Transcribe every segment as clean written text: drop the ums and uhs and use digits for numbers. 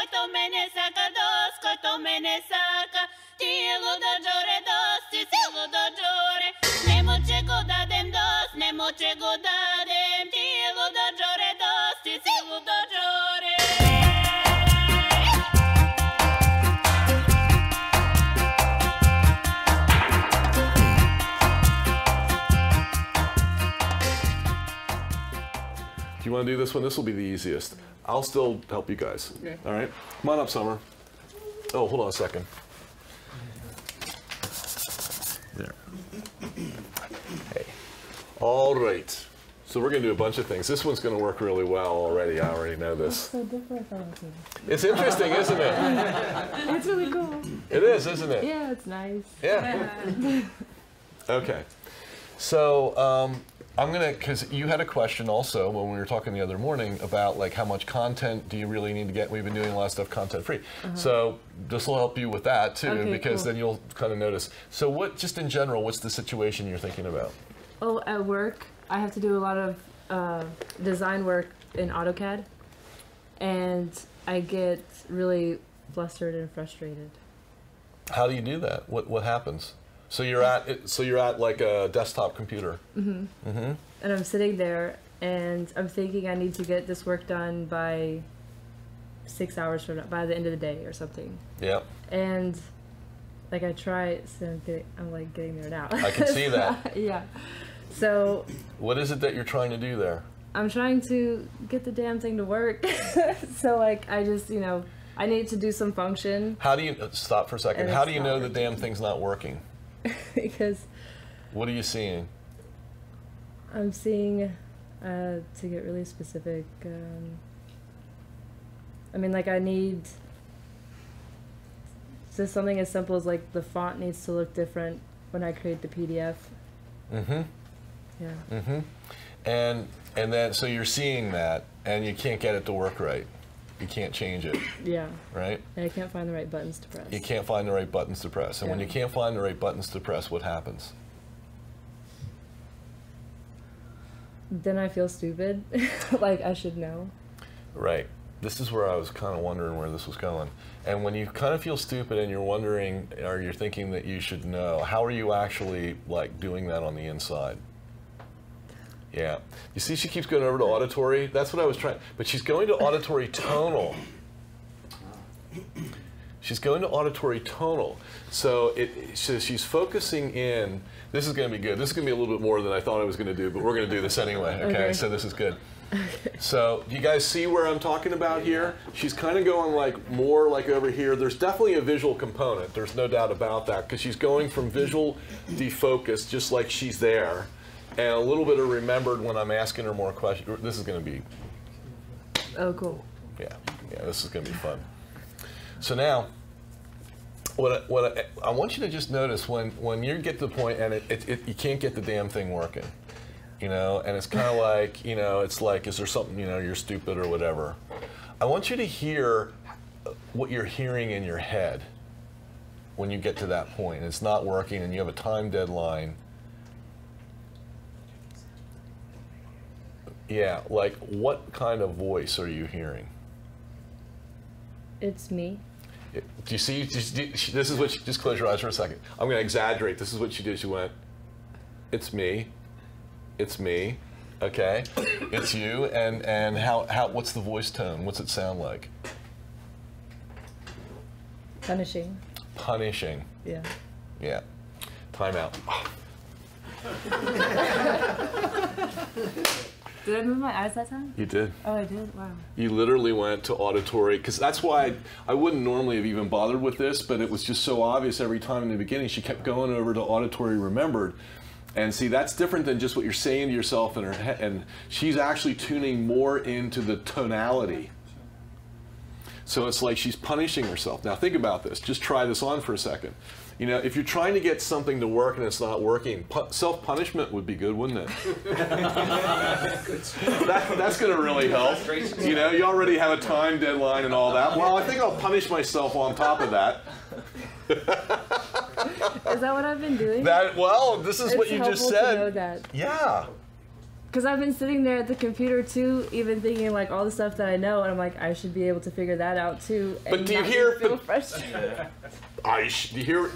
koito mene saka dos, koito mene saka. Tilo do jore dos, tilo do jore. Nemo chego da dem dos, nemo chego da dem. Tilo do jore dos, tilo do jore. Do you want to do this one? This will be the easiest. I'll still help you guys. Okay. All right? Come on up, Summer. Oh, hold on a second. There. Hey. All right. So we're going to do a bunch of things. This one's going to work really well already. I already know this. It's so different from it. It's interesting, isn't it? It's really cool. It is, isn't it? Yeah, it's nice. Yeah. Okay. So I'm going to, because you had a question also when we were talking the other morning about like how much content do you really need to get. We've been doing a lot of stuff content free. So this will help you with that too, Okay, because cool. then you'll kind of notice. So what, just in general, what's the situation you're thinking about? Oh, at work, I have to do a lot of design work in AutoCAD, and I get really flustered and frustrated. How do you do that? What happens? So you're at like a desktop computer. And I'm sitting there, and I'm thinking I need to get this work done by 6 hours from now, by the end of the day or something. Yeah. And like I try, so I'm like getting there now. I can see that. Yeah. So What is it that you're trying to do there? I'm trying to get the damn thing to work. So like I just, you know, I need to do some function. How do you, stop for a second, And how it's do you not know the working. damn thing's not working? Because What are you seeing? I'm seeing, to get really specific, I mean, like I need just something as simple as like the font needs to look different when I create the PDF. Yeah. And then, so you're seeing that, and you can't get it to work right. You can't change it, Yeah. right? And I can't find the right buttons to press. You can't find the right buttons to press. And when Yeah. you can't find the right buttons to press, what happens? Then I feel stupid. Like I should know. Right. This is where I was kind of wondering where this was going. And when you kind of feel stupid and you're wondering, or you're thinking that you should know, how are you actually like doing that on the inside? Yeah. You see, she keeps going over to auditory. That's what I was trying. But she's going to auditory tonal. She's going to auditory tonal. So she's focusing in. This is going to be good. This is going to be a little bit more than I thought I was going to do, but we're going to do this anyway. Okay. So this is good. So do you guys see where I'm talking about here? She's kind of going like more like over here. There's definitely a visual component. There's no doubt about that, because she's going from visual defocus, just like she's there, and a little bit of remembered when I'm asking her more questions. This is going to be, Oh, cool. yeah, this is going to be fun. So now, I want you to just notice when you get to the point and you can't get the damn thing working, you know, and it's kind of like, you know, it's like, is there something, you know, you're stupid or whatever. I want you to hear what you're hearing in your head when you get to that point and it's not working and you have a time deadline. Yeah, like what kind of voice are you hearing? It's me. Do you see? This is what she, just close your eyes for a second. I'm going to exaggerate. This is what she did. She went, "It's me, it's me, okay, it's you." And how? What's the voice tone? What's it sound like? Punishing. Punishing. Yeah. Yeah. Time out. Did I move my eyes that time? You did. Oh, I did? Wow. You literally went to auditory, because that's why I wouldn't normally have even bothered with this, but it was just so obvious every time in the beginning. She kept going over to auditory remembered. And see, that's different than just what you're saying to yourself in her head. And she's actually tuning more into the tonality. So it's like she's punishing herself. Now think about this. Just try this on for a second. You know, if you're trying to get something to work and it's not working, self-punishment would be good, wouldn't it? That's going to really help. You know, you already have a time deadline and all that. Well, I think I'll punish myself on top of that. Is that what I've been doing? Well, this is what you just helpful said. to know that. Yeah. Because I've been sitting there at the computer too, even thinking like all the stuff that I know, and I'm like, I should be able to figure that out too. And But do you hear? feel frustrated?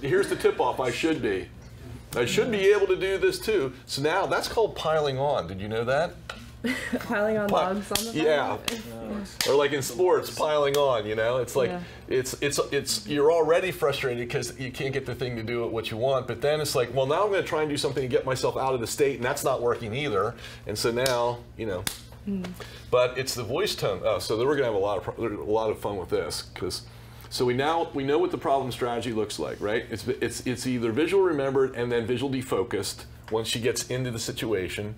Here's the tip-off. I should be. I should be able to do this too. So now that's called piling on. Did you know that? Piling on logs on the Yeah. Or like in sports, piling on, you know? It's like, it's you're already frustrated because you can't get the thing to do what you want, but then it's like, well, now I'm going to try and do something to get myself out of the state, and that's not working either. And so now, you know, but it's the voice tone. Oh, so then we're going to have a lot of fun with this, because so we know what the problem strategy looks like, right? It's either visual remembered and then visual defocused once she gets into the situation.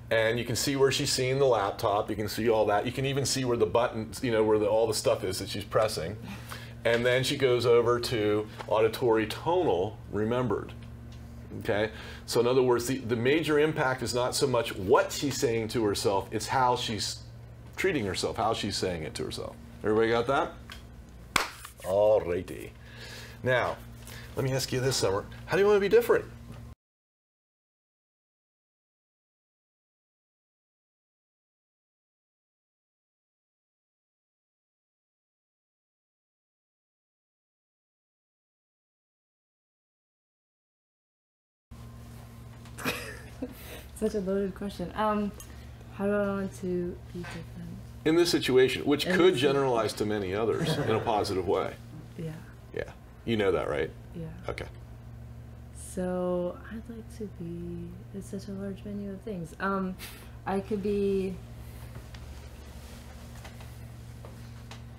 And you can see where she's seeing the laptop. You can see all that. You can even see where the buttons, you know, where all the stuff is that she's pressing. And then she goes over to auditory tonal remembered. Okay? So in other words, the major impact is not so much what she's saying to herself, it's how she's treating herself, how she's saying it to herself. Everybody got that? All righty. Now, let me ask you this, Summer. How do you want to be different? Such a loaded question. How do I want to be different? In this situation, which could generalize to many others in a positive way. Yeah. Yeah. You know that, right? Yeah. Okay. So I'd like to be. It's such a large menu of things. I could be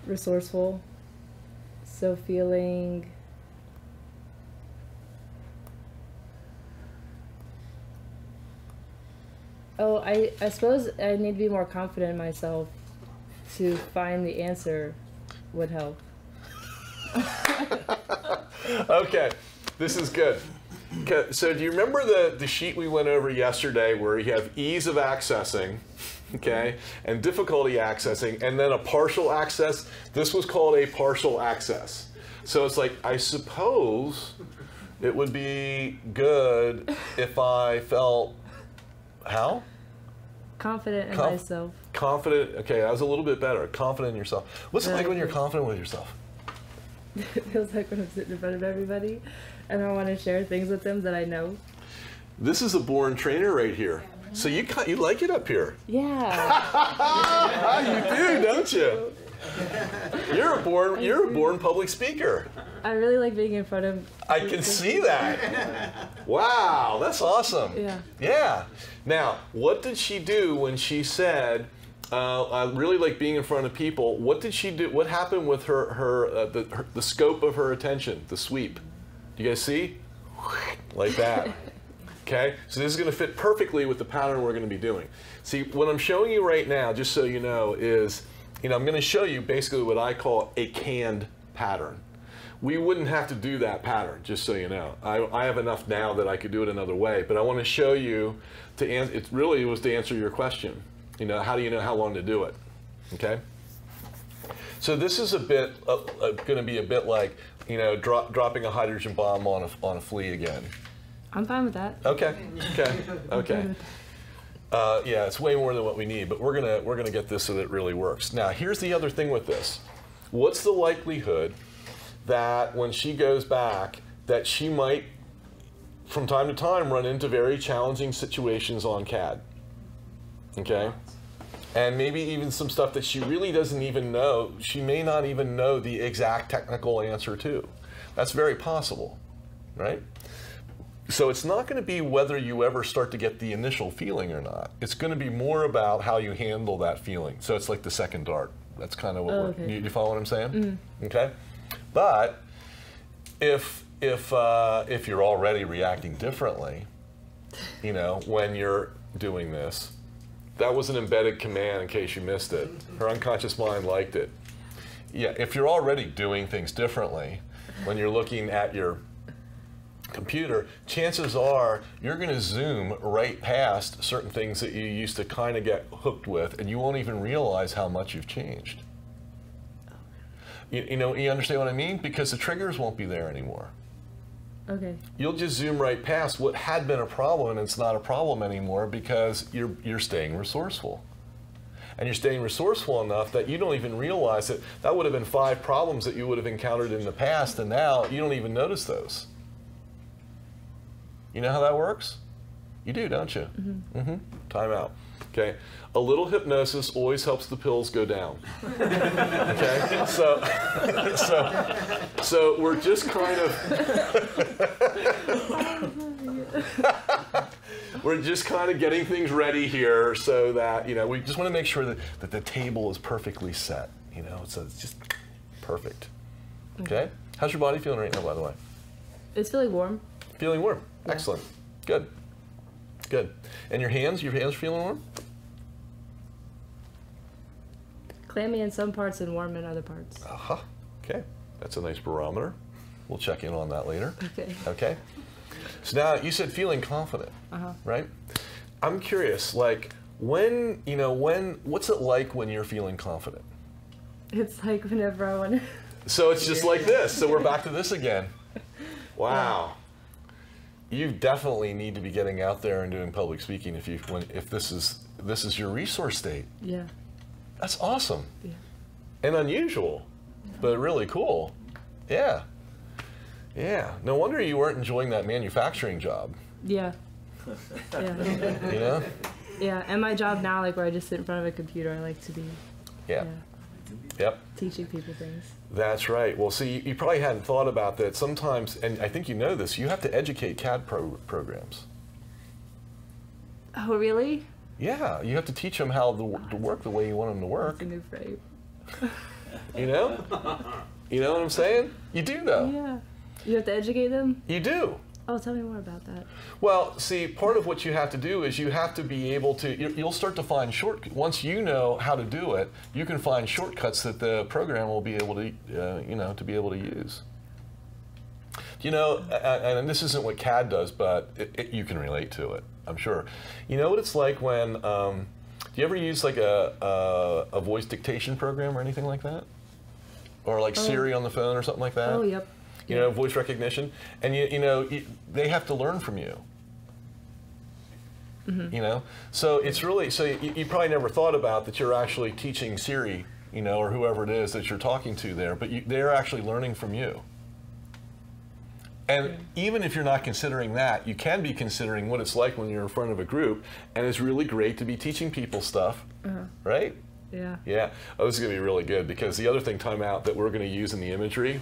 resourceful. So feeling. Oh, I suppose I need to be more confident in myself to find the answer would help. Okay, this is good. Okay, so do you remember the sheet we went over yesterday where you have ease of accessing, okay, and difficulty accessing, and then a partial access? This was called a partial access. So it's like, I suppose it would be good if I felt, how? Confident in myself. Confident, okay, that was a little bit better. Confident in yourself. What's it like when you're confident with yourself? It feels like when I'm sitting in front of everybody and I want to share things with them that I know. This is a born trainer right here. So you like it up here. Yeah. You do, don't you? You're a born public speaker. I really like being in front of. I can see that. Wow, that's awesome. Yeah. Yeah. Now, what did she do when she said, I really like being in front of people? What did she do? What happened with the scope of her attention, the sweep? Do you guys see? Like that. Okay? So this is going to fit perfectly with the pattern we're going to be doing. See, what I'm showing you right now, just so you know, is, I'm going to show you basically what I call a canned pattern. We wouldn't have to do that pattern, just so you know. I have enough now that I could do it another way, but I want to show you, it really was to answer your question. How do you know how long to do it? Okay? So this is a bit, going to be a bit like, dropping a hydrogen bomb on a flea again. I'm fine with that. Okay, okay. Yeah, it's way more than what we need, but we're gonna get this so that it really works. Now, here's the other thing with this. What's the likelihood that when she goes back, that she might, from time to time, run into very challenging situations on CAD? Okay? And maybe even some stuff that she really doesn't even know, she may not even know the exact technical answer to. That's very possible, right? So it's not going to be whether you ever start to get the initial feeling or not. It's going to be more about how you handle that feeling. So it's like the second dart. That's kind of what you follow what I'm saying? Mm-hmm. Okay? But if you're already reacting differently, when you're doing this, that was an embedded command in case you missed it. Her unconscious mind liked it. Yeah, if you're already doing things differently, when you're looking at your computer, chances are you're going to zoom right past certain things that you used to kind of get hooked with, and you won't even realize how much you've changed. You understand what I mean? Because the triggers won't be there anymore. Okay. You'll just zoom right past what had been a problem, and it's not a problem anymore because you're staying resourceful. And you're staying resourceful enough that you don't even realize that that would have been 5 problems that you would have encountered in the past, and now you don't even notice those. You know how that works? You do, don't you? Mm-hmm. Mm-hmm. Time out. Okay. A little hypnosis always helps the pills go down. Okay. So we're just kind of we're just kind of getting things ready here, so that we just want to make sure that the table is perfectly set. So it's just perfect. Okay. How's your body feeling right now, by the way? It's feeling warm. Feeling warm. Yeah. Excellent. Good. Good. And your hands feeling warm? Clammy in some parts and warm in other parts. Uh-huh. Okay. That's a nice barometer. We'll check in on that later. Okay. Okay. So now you said feeling confident, right? I'm curious, like what's it like when you're feeling confident? It's like whenever I want to. So it's just like this. So we're back to this again. Wow. You definitely need to be getting out there and doing public speaking if this is your resource state. Yeah. That's awesome. Yeah. And unusual, but really cool. Yeah. Yeah. No wonder you weren't enjoying that manufacturing job. Yeah. Yeah. Yeah. And my job now, like where I just sit in front of a computer, I like to be. Yeah. Yep. Teaching people things. That's right. Well, see, you probably hadn't thought about that. Sometimes, and I think you know this, you have to educate CAD programs. Oh, really? Yeah, you have to teach them how to work the way you want them to work. That's a new phrase. You know? You know what I'm saying? You do, though. Yeah. You have to educate them? You do. Oh, tell me more about that. Well, see, part of what you have to do is you have to be able to, you'll start to find once you know how to do it, you can find shortcuts that the program will be able to, to be able to use. And this isn't what CAD does, but you can relate to it, I'm sure. You know what it's like when, do you ever use like a voice dictation program or anything like that? Or like Siri on the phone or something like that? Oh, yep. Voice recognition, and they have to learn from you. Mm-hmm. So it's really, you probably never thought about that you're actually teaching Siri, or whoever it is that you're talking to there, but they're actually learning from you. And even if you're not considering that, you can be considering what it's like when you're in front of a group, and it's really great to be teaching people stuff, right? Yeah. Yeah. Oh, this is going to be really good, because the other thing, time out, that we're going to use in the imagery.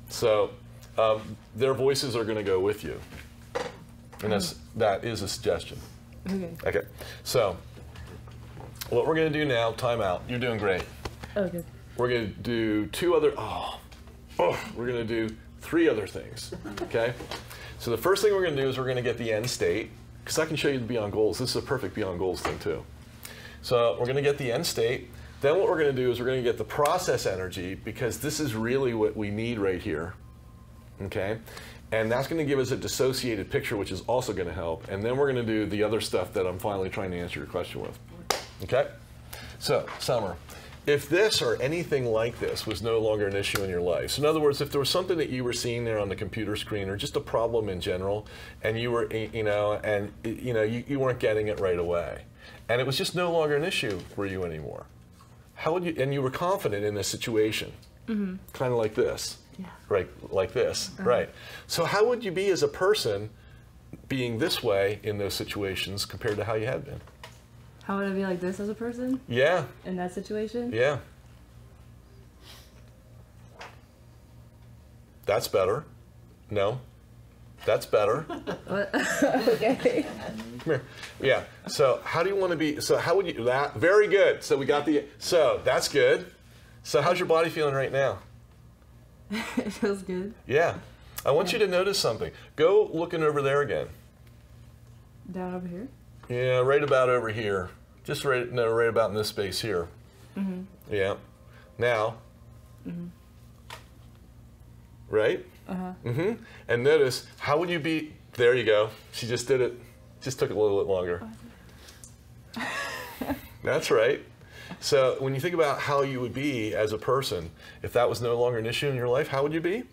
So their voices are going to go with you, and that is a suggestion. Okay. Okay. So what we're going to do now, time out. You're doing great. Okay. We're going to do we're going to do 3 other things. Okay. So the first thing we're going to do is we're going to get the end state, because I can show you the beyond goals. This is a perfect beyond goals thing too. So we're going to get the end state. Then what we're going to do is we're going to get the process energy, because this is really what we need right here, okay? And that's going to give us a dissociated picture, which is also going to help. And then we're going to do the other stuff that I'm finally trying to answer your question with, okay? So, Summer, if this or anything like this was no longer an issue in your life, so in other words, if there was something that you were seeing there on the computer screen, or just a problem in general, and you were, you weren't getting it right away, and it was just no longer an issue for you anymore, how would you, and you were confident in this situation, kind of like this, right? Like this, right? So how would you be as a person being this way in those situations compared to how you had been? How would I be like this as a person? Yeah. In that situation? Yeah. That's better. No. That's better. Okay. Come here. Yeah. So how do you want to be? So how would you? That very good. So we got the. So that's good. So how's your body feeling right now? It feels good. Yeah. I want you to notice something. Go looking over there again. Down over here? Yeah, right about over here. Just right about in this space here. Yeah. Now. Right? And notice, how would you be? There you go. She just did it. Just took a little bit longer. That's right. So when you think about how you would be as a person, if that was no longer an issue in your life, how would you be?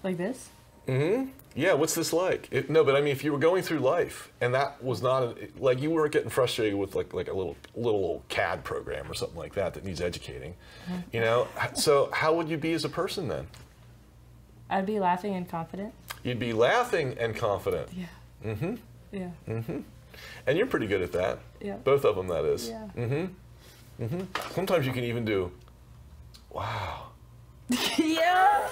Like this? Mm-hmm. Yeah, what's this like? No, but I mean, if you were going through life and that was not, like you weren't getting frustrated with like a little CAD program or something like that needs educating, you know, so how would you be as a person then? I'd be laughing and confident. You'd be laughing and confident. Yeah. Mm-hmm. Yeah. Mm-hmm. And you're pretty good at that. Yeah. Both of them, that is. Yeah. Mm-hmm. Mm-hmm. Sometimes you can even do, wow. Yeah.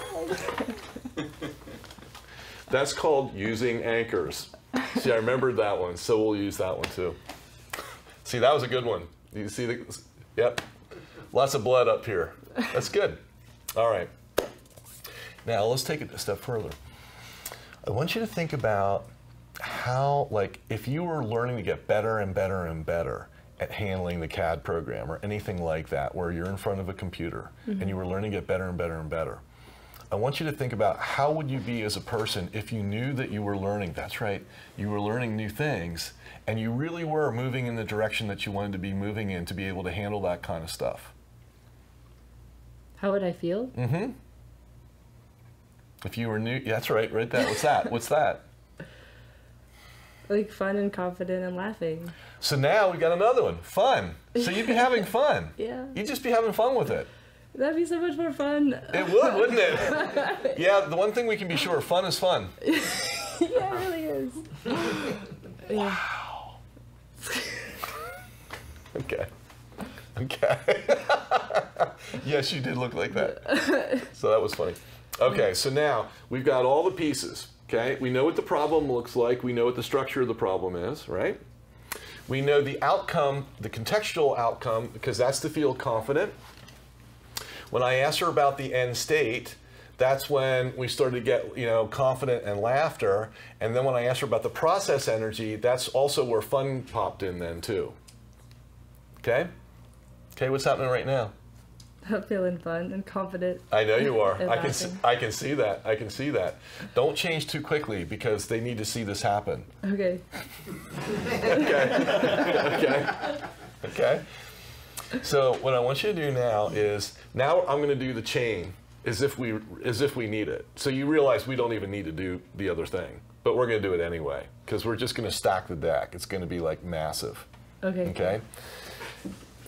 That's called using anchors. See, I remembered that one, so we'll use that one too. See, that was a good one. You see the, yep. Lots of blood up here. That's good. All right. Now let's take it a step further. I want you to think about how, like, if you were learning to get better and better and better at handling the CAD program or anything like that, where you're in front of a computer and you were learning to get better and better and better. I want you to think about how would you be as a person if you knew that you were learning, that's right, you were learning new things and you really were moving in the direction that you wanted to be moving in to be able to handle that kind of stuff. How would I feel? Mm-hmm. If you were new, that's right, right there. What's that? What's that? Like fun and confident and laughing. So now we got another one, fun. So you'd be having fun. Yeah. You'd just be having fun with it. That'd be so much more fun. It would, wouldn't it? Yeah, the one thing we can be sure, fun is fun. Yeah, it really is. Wow. Okay. Okay. Yes, you did look like that. So that was funny. Okay, so now we've got all the pieces, okay? We know what the problem looks like. We know what the structure of the problem is, right? We know the outcome, the contextual outcome, because that's to feel confident. When I asked her about the end state, that's when we started to get, you know, confident and laughter. And then when I asked her about the process energy, that's also where fun popped in then too. Okay? Okay, what's happening right now? I'm feeling fun and confident. I know you are. And I can see that. I can see that. Don't change too quickly because they need to see this happen. Okay. Okay. Okay. Okay. So what I want you to do now is, now I'm going to do the chain as if we need it. So you realize we don't even need to do the other thing, but we're going to do it anyway because we're just going to stack the deck. It's going to be like massive. Okay. Okay.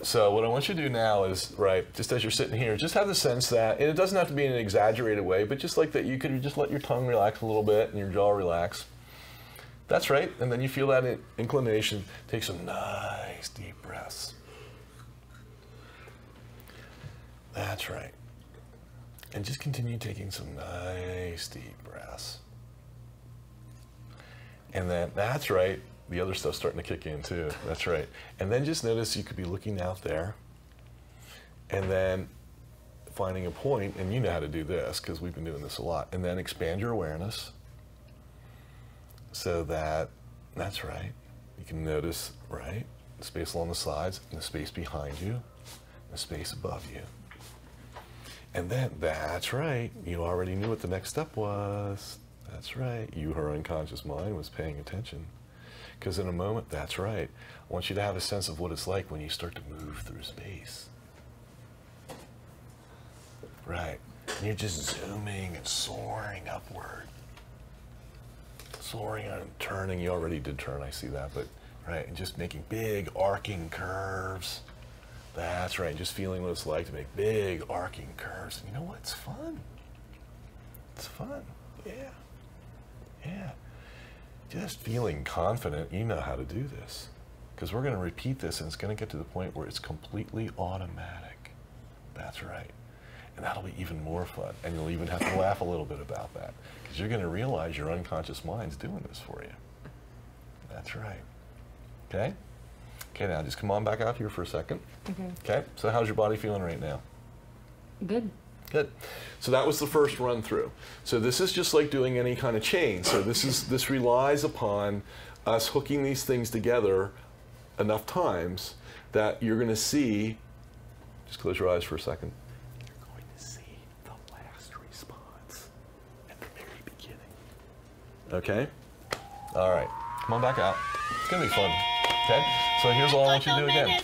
So what I want you to do now is, right, just as you're sitting here, just have the sense that, and it doesn't have to be in an exaggerated way, but just like that you could just let your tongue relax a little bit and your jaw relax. That's right. And then you feel that inclination. Take some nice deep breaths. That's right. And just continue taking some nice deep breaths. And then, that's right, the other stuff's starting to kick in too. That's right. And then just notice you could be looking out there and then finding a point, and you know how to do this because we've been doing this a lot, and then expand your awareness so that, that's right, you can notice, right, the space along the sides and the space behind you, and the space above you. And then, that's right, you already knew what the next step was. That's right, you, her unconscious mind, was paying attention. Because in a moment, that's right, I want you to have a sense of what it's like when you start to move through space. Right, and you're just zooming and soaring upward. Soaring and turning, you already did turn, I see that, but, right, and just making big arcing curves. That's right, just feeling what it's like to make big arcing curves. And you know what, it's fun. It's fun, yeah, yeah. Just feeling confident, you know how to do this. Because we're going to repeat this and it's going to get to the point where it's completely automatic. That's right. And that'll be even more fun. And you'll even have to laugh a little bit about that. Because you're going to realize your unconscious mind's doing this for you. That's right. Okay? Okay, now just come on back out here for a second. Okay. Okay, so how's your body feeling right now? Good. Good. So that was the first run through. So this is just like doing any kind of chain. So this relies upon us hooking these things together enough times that you're going to see, just close your eyes for a second, you're going to see the last response at the very beginning. Okay? All right. Come on back out. It's going to be fun. Okay? So here's all I want you to do again.